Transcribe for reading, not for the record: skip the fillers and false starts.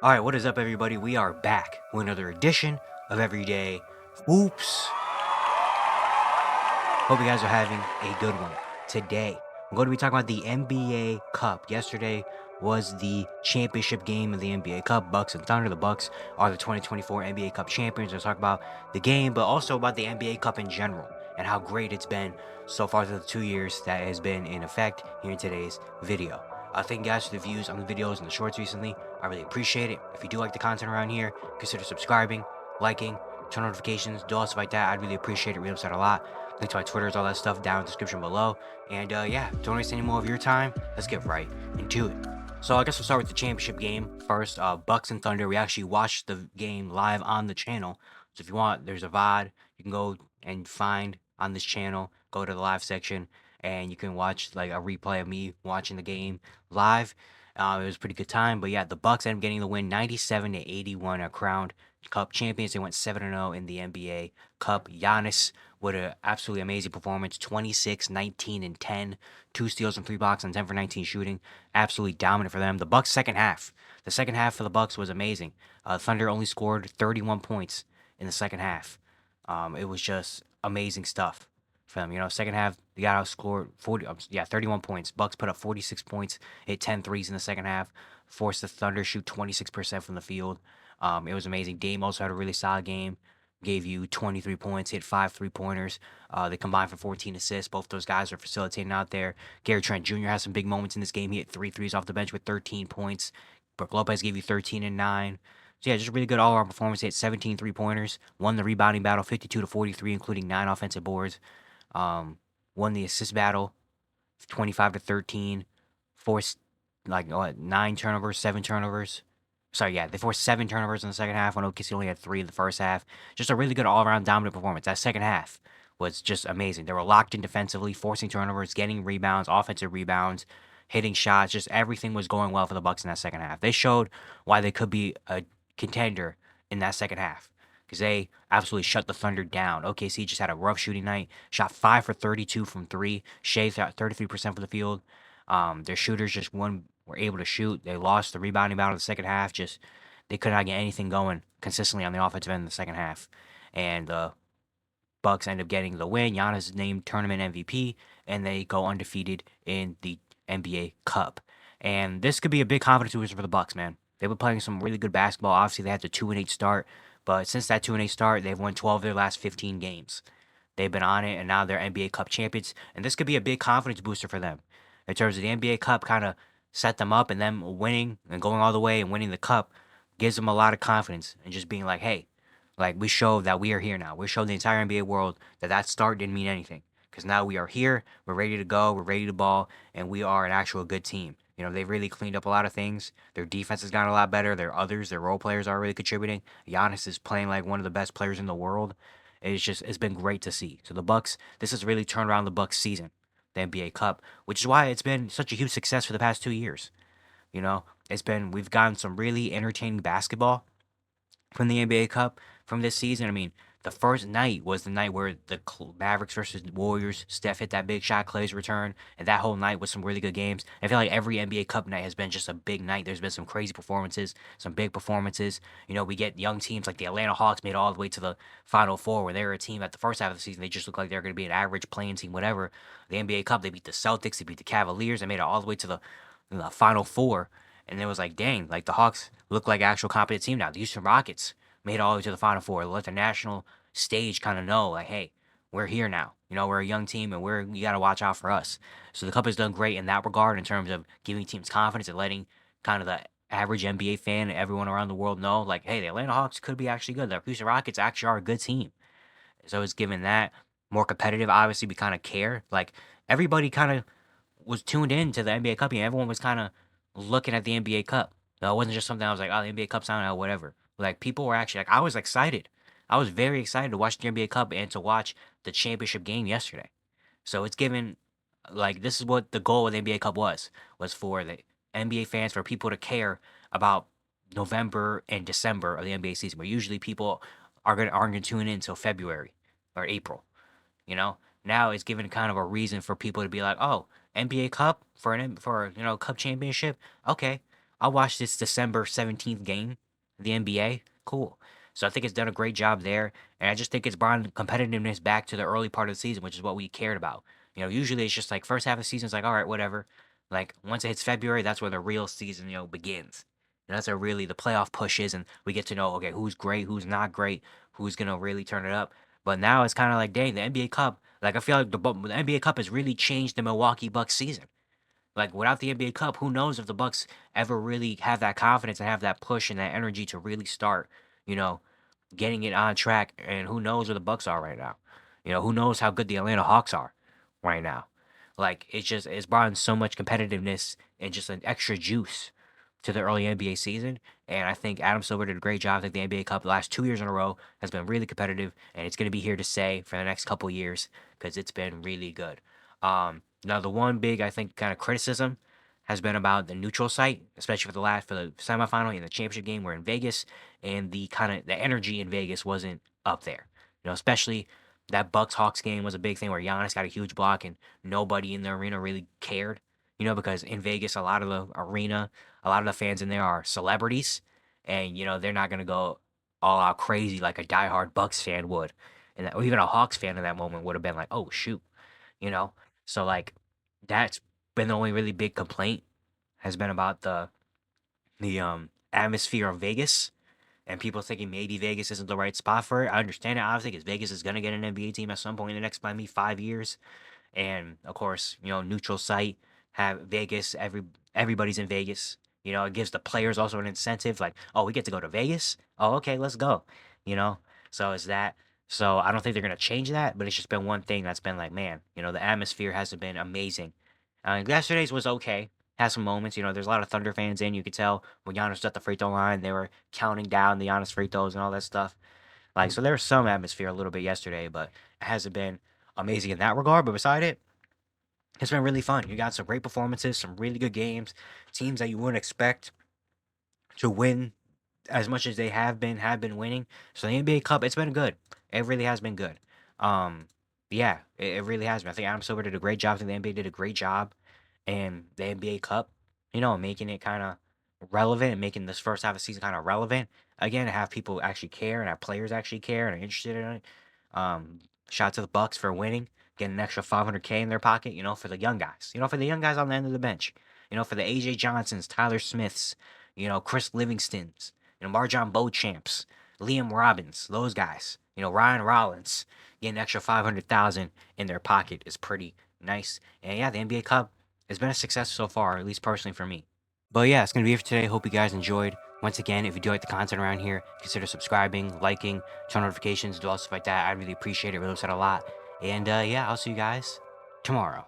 Alright, what is up, everybody? We are back with another edition of Everyday Oops. Hope you guys are having a good one. Today, I'm going to be talking about the NBA Cup. Yesterday was the championship game of the NBA Cup. Bucks and Thunder. The Bucks are the 2024 NBA Cup champions. We'll talk about the game, but also about the NBA Cup in general and how great it's been so far through the 2 years that has been in effect here in today's video. Thank you guys for the views on the videos and the shorts recently. I really appreciate it. If you do like the content around here, consider subscribing, liking, turn notifications, do all stuff like that. I'd really appreciate it. Really upset a lot. Link to my Twitters, all that stuff down in the description below. And yeah, don't waste any more of your time. Let's get right into it. So I guess we'll start with the championship game first. Bucks and Thunder. We actually watched the game live on the channel. So if you want, there's a VOD you can go and find on this channel. Go to the live section and you can watch like a replay of me watching the game live. It was a pretty good time, but yeah, the Bucks ended up getting the win, 97-81, are crowned Cup champions. They went 7-0 in the NBA Cup. Giannis with an absolutely amazing performance, 26, 19, and 10, 2 steals and 3 blocks on 10 for 19 shooting. Absolutely dominant for them. The Bucks second half. The second half for the Bucks was amazing. Thunder only scored 31 points in the second half. It was just amazing stuff for them. You know, second half, they got outscored 31 points. Bucks put up 46 points, hit 10 threes in the second half, forced the Thunder shoot 26% from the field. It was amazing. Dame also had a really solid game. Gave you 23 points, hit 5 3-pointers. They combined for 14 assists. Both those guys are facilitating out there. Gary Trent Jr. has some big moments in this game. He hit 3 threes off the bench with 13 points. Brook Lopez gave you 13 and 9. So yeah, just a really good all-around performance. He hit 17 3-pointers. Won the rebounding battle 52-43, including 9 offensive boards. Won the assist battle 25-13. Forced 9 turnovers, 7 turnovers. Sorry, yeah, they forced 7 turnovers in the second half when OKC only had 3 in the first half. Just a really good all-around dominant performance. That second half was just amazing. They were locked in defensively, forcing turnovers, getting rebounds, offensive rebounds, hitting shots. Just everything was going well for the Bucks in that second half. They showed why they could be a contender in that second half because they absolutely shut the Thunder down. OKC just had a rough shooting night. Shot 5 for 32 from 3. Shea shot 33% from the field. Their shooters just were able to shoot. They lost the rebounding battle in the second half. Just they could not get anything going consistently on the offensive end in the second half. And the Bucks end up getting the win. Giannis is named tournament MVP, and they go undefeated in the NBA Cup. And this could be a big confidence booster for the Bucks, man. They've been playing some really good basketball. Obviously, they had the 2-8 start, but since that 2-8 start, they've won 12 of their last 15 games. They've been on it, and now they're NBA Cup champions. And this could be a big confidence booster for them in terms of the NBA Cup. Kind of set them up, and them winning and going all the way and winning the cup gives them a lot of confidence and just being like, hey, like we showed that we are here now. We showed the entire NBA world that that start didn't mean anything because now we are here. We're ready to go. We're ready to ball, and we are an actual good team. You know, they've really cleaned up a lot of things. Their defense has gotten a lot better. Their role players are really contributing. Giannis is playing like one of the best players in the world. It's been great to see. So the Bucks, this has really turned around the Bucks season, the NBA Cup, which is why it's been such a huge success for the past 2 years. You know, we've gotten some really entertaining basketball from the NBA Cup from this season. I mean, the first night was the night where the Mavericks versus Warriors, Steph hit that big shot, Clay's return, and that whole night was some really good games. I feel like every NBA Cup night has been just a big night. There's been some crazy performances, some big performances. You know, we get young teams like the Atlanta Hawks made it all the way to the Final Four, where they were a team at the first half of the season. They just looked like they were going to be an average playing team, whatever. The NBA Cup, they beat the Celtics, they beat the Cavaliers, they made it all the way to the Final Four. And it was like, dang, like the Hawks look like an actual competent team now. The Houston Rockets made it all the way to the Final Four. Let the national stage kind of know, like, hey, we're here now. You know, we're a young team, and you got to watch out for us. So the Cup has done great in that regard in terms of giving teams confidence and letting kind of the average NBA fan and everyone around the world know, like, hey, the Atlanta Hawks could be actually good. The Houston Rockets actually are a good team. So it's given that more competitive. Obviously, we kind of care. Like everybody kind of was tuned in to the NBA Cup, and everyone was kind of looking at the NBA Cup. So it wasn't just something I was like, oh, the NBA Cup's on, or whatever. Like people were actually like, I was excited. I was very excited to watch the NBA Cup and to watch the championship game yesterday. So it's given, like, this is what the goal of the NBA Cup was for the NBA fans, for people to care about November and December of the NBA season, where usually people aren't gonna tune in until February or April. You know, now it's given kind of a reason for people to be like, oh, NBA Cup for cup championship. Okay, I watched this December 17th game, of the NBA. Cool. So I think it's done a great job there, and I just think it's brought competitiveness back to the early part of the season, which is what we cared about. Usually it's just like first half of the season is like, all right, whatever. Like once it hits February, that's where the real season, begins. And that's where really the playoff push is, and we get to know, okay, who's great, who's not great, who's gonna really turn it up. But now it's kind of like, dang, the NBA Cup. Like I feel like the NBA Cup has really changed the Milwaukee Bucks season. Like without the NBA Cup, who knows if the Bucks ever really have that confidence and have that push and that energy to really start, you know, getting it on track. And who knows where the Bucks are right now? Who knows how good the Atlanta Hawks are right now? Like it's brought in so much competitiveness and just an extra juice to the early NBA season. And I think Adam Silver did a great job. I think the NBA Cup the last 2 years in a row has been really competitive, and it's going to be here to stay for the next couple years because it's been really good. Now the one big I think kind of criticism has been about the neutral site, especially for the semifinal and the championship game. We're in Vegas, and the energy in Vegas wasn't up there. Especially that Bucks Hawks game was a big thing where Giannis got a huge block and nobody in the arena really cared. Because in Vegas, a lot of the fans in there are celebrities, and they're not gonna go all out crazy like a diehard Bucks fan would, or even a Hawks fan in that moment would have been like, "Oh shoot," you know. So like, that's been the only really big complaint has been about the atmosphere of Vegas and people thinking maybe Vegas isn't the right spot for it. I understand it obviously because Vegas is gonna get an NBA team at some point in the next maybe 5 years. And of course, neutral site, have Vegas, everybody's in Vegas. It gives the players also an incentive, like, oh, we get to go to Vegas. Oh, okay, let's go. You know, so it's that. So I don't think they're gonna change that, but it's just been one thing that's been like, man, the atmosphere hasn't been amazing. Yesterday's was okay. Had some moments. There's a lot of Thunder fans in. You could tell when Giannis was at the free throw line, they were counting down the Giannis free throws and all that stuff. Like, so there was some atmosphere a little bit yesterday, but it hasn't been amazing in that regard. But beside it, it's been really fun. You got some great performances, some really good games, teams that you wouldn't expect to win as much as they have been winning. So the NBA Cup, it's been good. It really has been good. Um, yeah, it really has been. I think Adam Silver did a great job. I think the NBA did a great job, and the NBA Cup, making it kind of relevant and making this first half of the season kind of relevant again. To have people actually care and have players actually care and are interested in it. Shout out to the Bucks for winning, getting an extra 500K in their pocket. For the young guys. For the young guys on the end of the bench. For the AJ Johnsons, Tyler Smiths, Chris Livingstons, Marjon Beauchamps, Liam Robbins, those guys. Ryan Rollins getting an extra 500,000 in their pocket is pretty nice. And yeah, the NBA Cup has been a success so far, at least personally for me. But yeah, it's gonna be it for today. Hope you guys enjoyed. Once again, if you do like the content around here, consider subscribing, liking, turn notifications, do all stuff like that. I'd really appreciate it. It really helps out a lot. And yeah, I'll see you guys tomorrow.